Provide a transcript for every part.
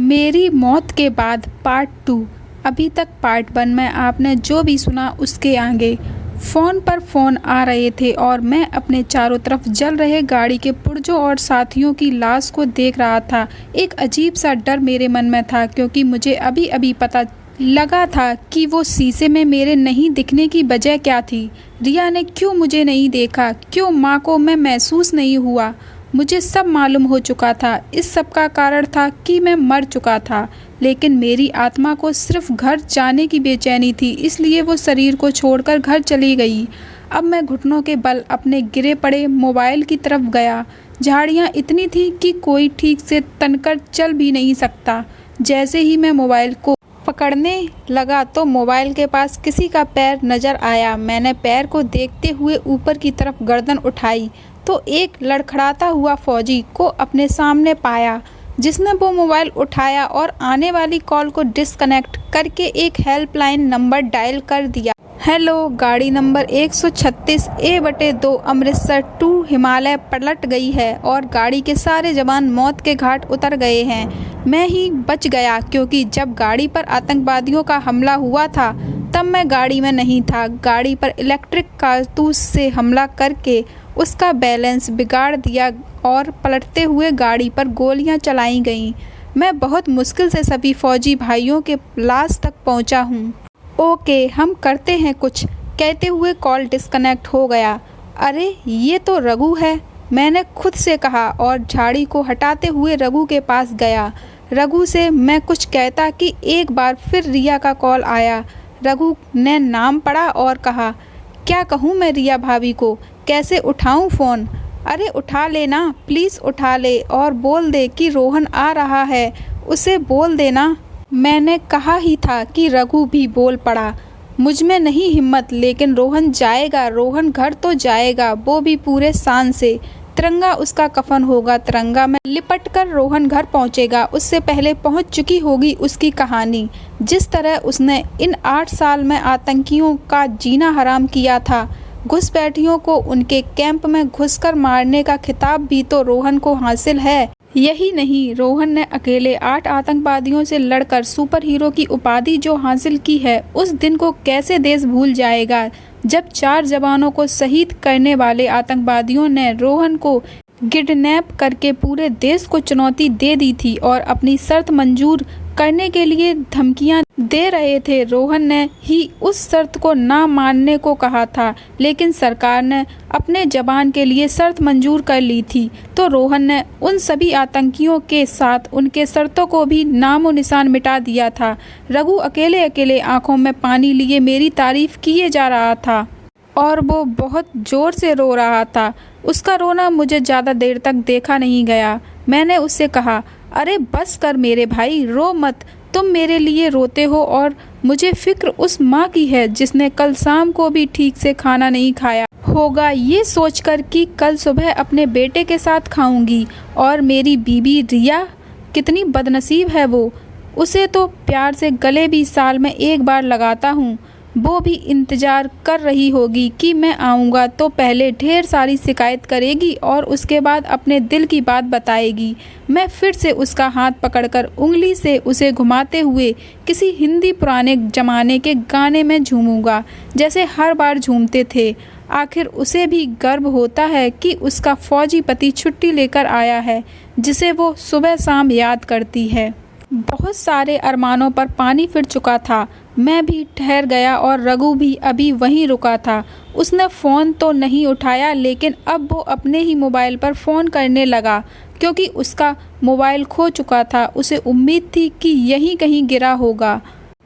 मेरी मौत के बाद पार्ट 2। अभी तक पार्ट 1 में आपने जो भी सुना उसके आगे। फ़ोन पर फ़ोन आ रहे थे और मैं अपने चारों तरफ जल रहे गाड़ी के पुर्जों और साथियों की लाश को देख रहा था। एक अजीब सा डर मेरे मन में था क्योंकि मुझे अभी अभी पता लगा था कि वो शीशे में मेरे नहीं दिखने की वजह क्या थी। रिया ने क्यों मुझे नहीं देखा, क्यों माँ को मैं महसूस नहीं हुआ। मुझे सब मालूम हो चुका था। इस सब का कारण था कि मैं मर चुका था, लेकिन मेरी आत्मा को सिर्फ घर जाने की बेचैनी थी, इसलिए वो शरीर को छोड़कर घर चली गई। अब मैं घुटनों के बल अपने गिरे पड़े मोबाइल की तरफ गया। झाड़ियाँ इतनी थी कि कोई ठीक से तनकर चल भी नहीं सकता। जैसे ही मैं मोबाइल को पकड़ने लगा तो मोबाइल के पास किसी का पैर नजर आया। मैंने पैर को देखते हुए ऊपर की तरफ गर्दन उठाई तो एक लड़खड़ाता हुआ फौजी को अपने सामने पाया, जिसने वो मोबाइल उठाया और आने वाली कॉल को डिस्कनेक्ट करके एक हेल्पलाइन नंबर डायल कर दिया। हेलो, गाड़ी number 136 A/2 Amritsar to Himalaya पलट गई है और गाड़ी के सारे जवान मौत के घाट उतर गए हैं। मैं ही बच गया क्योंकि जब गाड़ी पर आतंकवादियों का हमला हुआ था तब मैं गाड़ी में नहीं था। गाड़ी पर इलेक्ट्रिक कारतूस से हमला करके उसका बैलेंस बिगाड़ दिया और पलटते हुए गाड़ी पर गोलियां चलाई गईं। मैं बहुत मुश्किल से सभी फौजी भाइयों के लाश तक पहुंचा हूं। ओके, हम करते हैं कुछ, कहते हुए कॉल डिस्कनेक्ट हो गया। अरे ये तो रघु है, मैंने खुद से कहा और झाड़ी को हटाते हुए रघु के पास गया। रघु से मैं कुछ कहता कि एक बार फिर रिया का कॉल आया। रघु ने नाम पढ़ा और कहा, क्या कहूँ मैं रिया भाभी को, कैसे उठाऊँ फ़ोन? अरे उठा लेना, प्लीज़ उठा ले और बोल दे कि रोहन आ रहा है, उसे बोल देना। मैंने कहा ही था कि रघु भी बोल पड़ा, मुझ में नहीं हिम्मत, लेकिन रोहन जाएगा, रोहन घर तो जाएगा, वो भी पूरे शान से। तिरंगा उसका कफन होगा, तिरंगा में लिपट कर रोहन घर पहुंचेगा। उससे पहले पहुंच चुकी होगी उसकी कहानी। जिस तरह उसने इन 8 साल में आतंकियों का जीना हराम किया था, घुसपैठियों को उनके कैंप में घुसकर मारने का खिताब भी तो रोहन को हासिल है। यही नहीं, रोहन ने अकेले 8 आतंकवादियों से लड़कर सुपर हीरो की उपाधि जो हासिल की है, उस दिन को कैसे देश भूल जाएगा जब 4 जवानों को शहीद करने वाले आतंकवादियों ने रोहन को किडनैप करके पूरे देश को चुनौती दे दी थी और अपनी शर्त मंजूर करने के लिए धमकियां दे रहे थे। रोहन ने ही उस शर्त को ना मानने को कहा था, लेकिन सरकार ने अपने जवान के लिए शर्त मंजूर कर ली थी, तो रोहन ने उन सभी आतंकियों के साथ उनके शर्तों को भी नामो निशान मिटा दिया था। रघु अकेले अकेले आंखों में पानी लिए मेरी तारीफ किए जा रहा था और वो बहुत जोर से रो रहा था। उसका रोना मुझे ज़्यादा देर तक देखा नहीं गया। मैंने उससे कहा, अरे बस कर मेरे भाई, रो मत, तुम मेरे लिए रोते हो और मुझे फिक्र उस माँ की है जिसने कल शाम को भी ठीक से खाना नहीं खाया होगा, ये सोचकर कि कल सुबह अपने बेटे के साथ खाऊंगी। और मेरी बीबी रिया, कितनी बदनसीब है वो, उसे तो प्यार से गले भी साल में एक बार लगाता हूँ। वो भी इंतज़ार कर रही होगी कि मैं आऊँगा तो पहले ढेर सारी शिकायत करेगी और उसके बाद अपने दिल की बात बताएगी। मैं फिर से उसका हाथ पकड़कर उंगली से उसे घुमाते हुए किसी हिंदी पुराने ज़माने के गाने में झूमूंगा, जैसे हर बार झूमते थे। आखिर उसे भी गर्व होता है कि उसका फौजी पति छुट्टी लेकर आया है, जिसे वो सुबह शाम याद करती है। बहुत सारे अरमानों पर पानी फिर चुका था। मैं भी ठहर गया और रघु भी अभी वहीं रुका था। उसने फ़ोन तो नहीं उठाया, लेकिन अब वो अपने ही मोबाइल पर फ़ोन करने लगा क्योंकि उसका मोबाइल खो चुका था। उसे उम्मीद थी कि यहीं कहीं गिरा होगा।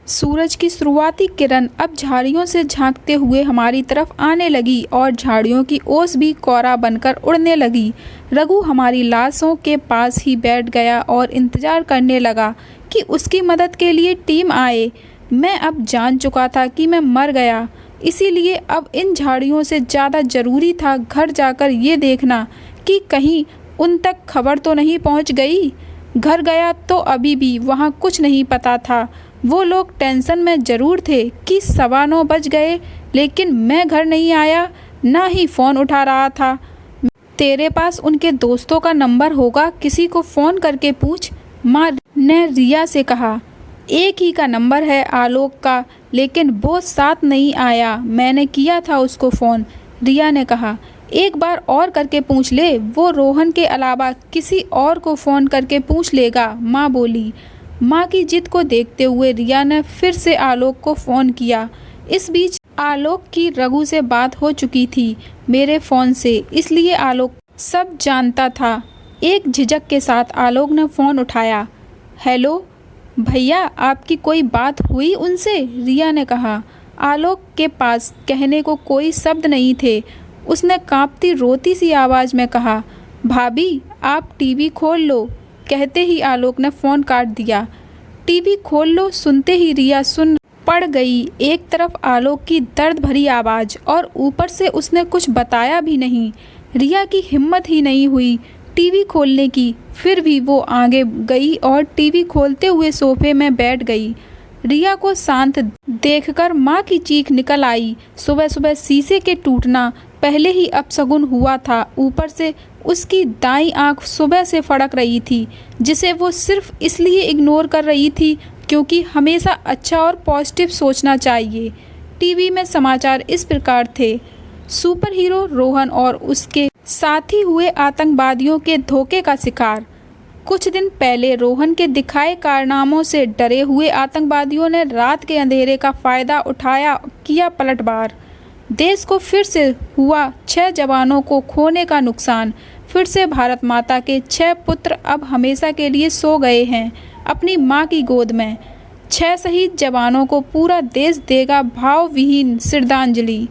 सूरज की शुरुआती किरण अब झाड़ियों से झांकते हुए हमारी तरफ आने लगी और झाड़ियों की ओस भी कोहरा बनकर उड़ने लगी। रघु हमारी लाशों के पास ही बैठ गया और इंतज़ार करने लगा कि उसकी मदद के लिए टीम आए। मैं अब जान चुका था कि मैं मर गया, इसीलिए अब इन झाड़ियों से ज़्यादा ज़रूरी था घर जाकर ये देखना कि कहीं उन तक खबर तो नहीं पहुंच गई। घर गया तो अभी भी वहाँ कुछ नहीं पता था। वो लोग टेंशन में ज़रूर थे कि 9:15 बज गए, लेकिन मैं घर नहीं आया, ना ही फ़ोन उठा रहा था। तेरे पास उनके दोस्तों का नंबर होगा, किसी को फ़ोन करके पूछ। माँ ने रिया से कहा। एक ही का नंबर है आलोक का, लेकिन वो साथ नहीं आया। मैंने किया था उसको फ़ोन, रिया ने कहा। एक बार और करके पूछ ले, वो रोहन के अलावा किसी और को फ़ोन करके पूछ लेगा, माँ बोली। माँ की जिद को देखते हुए रिया ने फिर से आलोक को फ़ोन किया। इस बीच आलोक की रघु से बात हो चुकी थी मेरे फ़ोन से, इसलिए आलोक सब जानता था। एक झिझक के साथ आलोक ने फ़ोन उठाया। हेलो भैया, आपकी कोई बात हुई उनसे? रिया ने कहा। आलोक के पास कहने को कोई शब्द नहीं थे। उसने कांपती रोती सी आवाज़ में कहा, भाभी आप टीवी खोल लो। कहते ही आलोक ने फ़ोन काट दिया। टीवी खोल लो सुनते ही रिया सुन पड़ गई। एक तरफ आलोक की दर्द भरी आवाज़ और ऊपर से उसने कुछ बताया भी नहीं। रिया की हिम्मत ही नहीं हुई टीवी खोलने की। फिर भी वो आगे गई और टीवी खोलते हुए सोफे में बैठ गई। रिया को शांत देखकर माँ की चीख निकल आई। सुबह सुबह शीशे के टूटना पहले ही अपशगुन हुआ था, ऊपर से उसकी दाईं आंख सुबह से फड़क रही थी, जिसे वो सिर्फ इसलिए इग्नोर कर रही थी क्योंकि हमेशा अच्छा और पॉजिटिव सोचना चाहिए। टीवी में समाचार इस प्रकार थे। सुपर हीरो रोहन और उसके साथी हुए आतंकवादियों के धोखे का शिकार। कुछ दिन पहले रोहन के दिखाए कारनामों से डरे हुए आतंकवादियों ने रात के अंधेरे का फ़ायदा उठाया, किया पलटवार। देश को फिर से हुआ 6 जवानों को खोने का नुकसान। फिर से भारत माता के 6 पुत्र अब हमेशा के लिए सो गए हैं अपनी माँ की गोद में। 6 शहीद जवानों को पूरा देश देगा भावविहीन श्रद्धांजलि।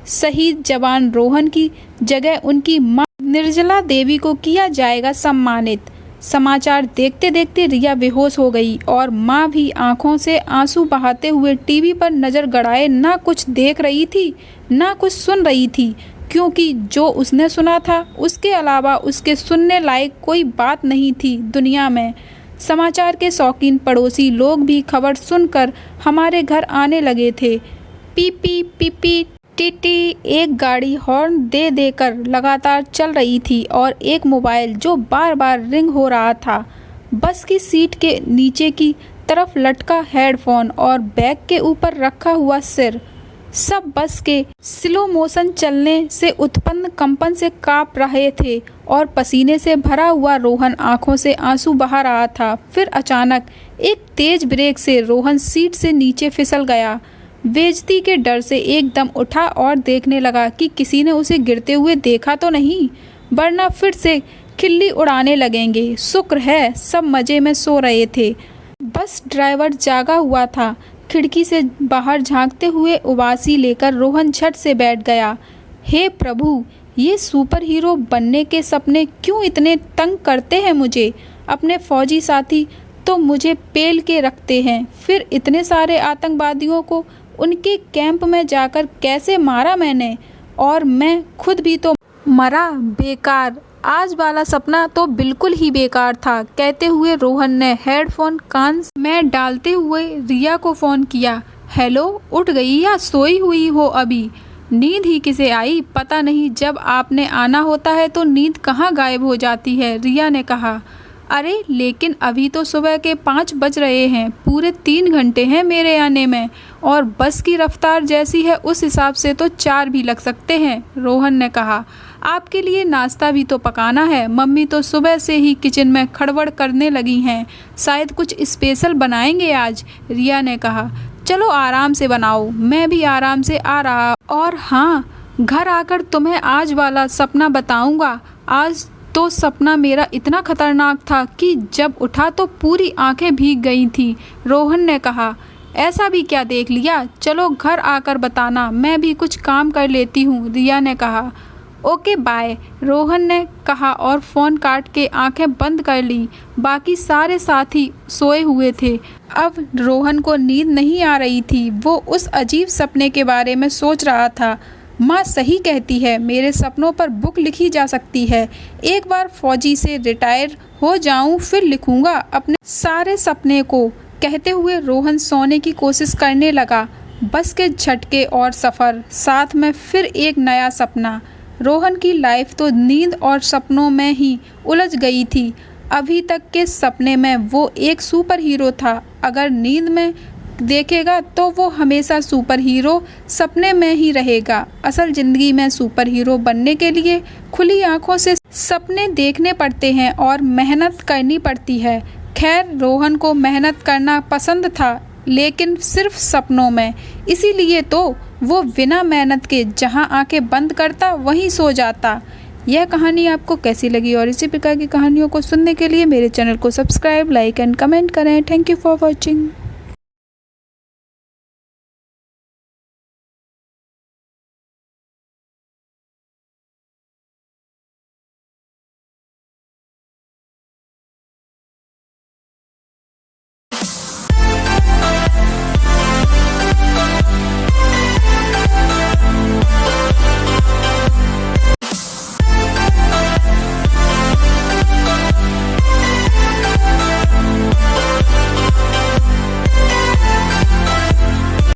शहीद जवान रोहन की जगह उनकी मां निर्जला देवी को किया जाएगा सम्मानित। समाचार देखते देखते रिया बेहोश हो गई और मां भी आंखों से आंसू बहाते हुए टीवी पर नज़र गड़ाए ना कुछ देख रही थी ना कुछ सुन रही थी, क्योंकि जो उसने सुना था उसके अलावा उसके सुनने लायक कोई बात नहीं थी दुनिया में। समाचार के शौकीन पड़ोसी लोग भी खबर सुनकर हमारे घर आने लगे थे। पीपी पीपी टीटी एक गाड़ी हॉर्न दे देकर लगातार चल रही थी और एक मोबाइल जो बार बार रिंग हो रहा था। बस की सीट के नीचे की तरफ लटका हेडफोन और बैग के ऊपर रखा हुआ सिर, सब बस के स्लो मोशन चलने से उत्पन्न कंपन से काँप रहे थे और पसीने से भरा हुआ रोहन आंखों से आंसू बहा रहा था। फिर अचानक एक तेज ब्रेक से रोहन सीट से नीचे फिसल गया। बेइज्जती के डर से एकदम उठा और देखने लगा कि किसी ने उसे गिरते हुए देखा तो नहीं, वरना फिर से खिल्ली उड़ाने लगेंगे। शुक्र है सब मज़े में सो रहे थे। बस ड्राइवर जागा हुआ था। खिड़की से बाहर झांकते हुए उबासी लेकर रोहन झट से बैठ गया। हे प्रभु, ये सुपर हीरो बनने के सपने क्यों इतने तंग करते हैं मुझे। अपने फौजी साथी तो मुझे पेल के रखते हैं, फिर इतने सारे आतंकवादियों को उनके कैंप में जाकर कैसे मारा मैंने, और मैं खुद भी तो मरा। बेकार, आज वाला सपना तो बिल्कुल ही बेकार था। कहते हुए रोहन ने हेडफोन कान में डालते हुए रिया को फ़ोन किया। हेलो, उठ गई या सोई हुई हो अभी? नींद ही किसे आई पता नहीं, जब आपने आना होता है तो नींद कहाँ गायब हो जाती है, रिया ने कहा। अरे लेकिन अभी तो सुबह के 5 बज रहे हैं, पूरे 3 घंटे हैं मेरे आने में, और बस की रफ्तार जैसी है उस हिसाब से तो 4 भी लग सकते हैं, रोहन ने कहा। आपके लिए नाश्ता भी तो पकाना है, मम्मी तो सुबह से ही किचन में खड़बड़ करने लगी हैं, शायद कुछ स्पेशल बनाएंगे आज, रिया ने कहा। चलो आराम से बनाओ, मैं भी आराम से आ रहा। और हाँ, घर आकर तुम्हें आज वाला सपना बताऊंगा। आज तो सपना मेरा इतना खतरनाक था कि जब उठा तो पूरी आंखें भीग गई थीं, रोहन ने कहा। ऐसा भी क्या देख लिया? चलो घर आकर बताना, मैं भी कुछ काम कर लेती हूँ, रिया ने कहा। ओके बाय, रोहन ने कहा और फ़ोन काट के आंखें बंद कर ली। बाकी सारे साथी सोए हुए थे। अब रोहन को नींद नहीं आ रही थी। वो उस अजीब सपने के बारे में सोच रहा था। माँ सही कहती है, मेरे सपनों पर बुक लिखी जा सकती है। एक बार फौजी से रिटायर हो जाऊं फिर लिखूंगा अपने सारे सपने को। कहते हुए रोहन सोने की कोशिश करने लगा। बस के झटके और सफ़र, साथ में फिर एक नया सपना। रोहन की लाइफ तो नींद और सपनों में ही उलझ गई थी। अभी तक के सपने में वो एक सुपर हीरो था, अगर नींद में देखेगा तो वो हमेशा सुपर हीरो सपने में ही रहेगा। असल ज़िंदगी में सुपर हीरो बनने के लिए खुली आंखों से सपने देखने पड़ते हैं और मेहनत करनी पड़ती है। खैर, रोहन को मेहनत करना पसंद था, लेकिन सिर्फ सपनों में। इसीलिए तो वो बिना मेहनत के जहां आंखें बंद करता वहीं सो जाता। यह कहानी आपको कैसी लगी और इसी प्रकार की कहानियों को सुनने के लिए मेरे चैनल को सब्सक्राइब, लाइक एंड कमेंट करें। Thank you for watching.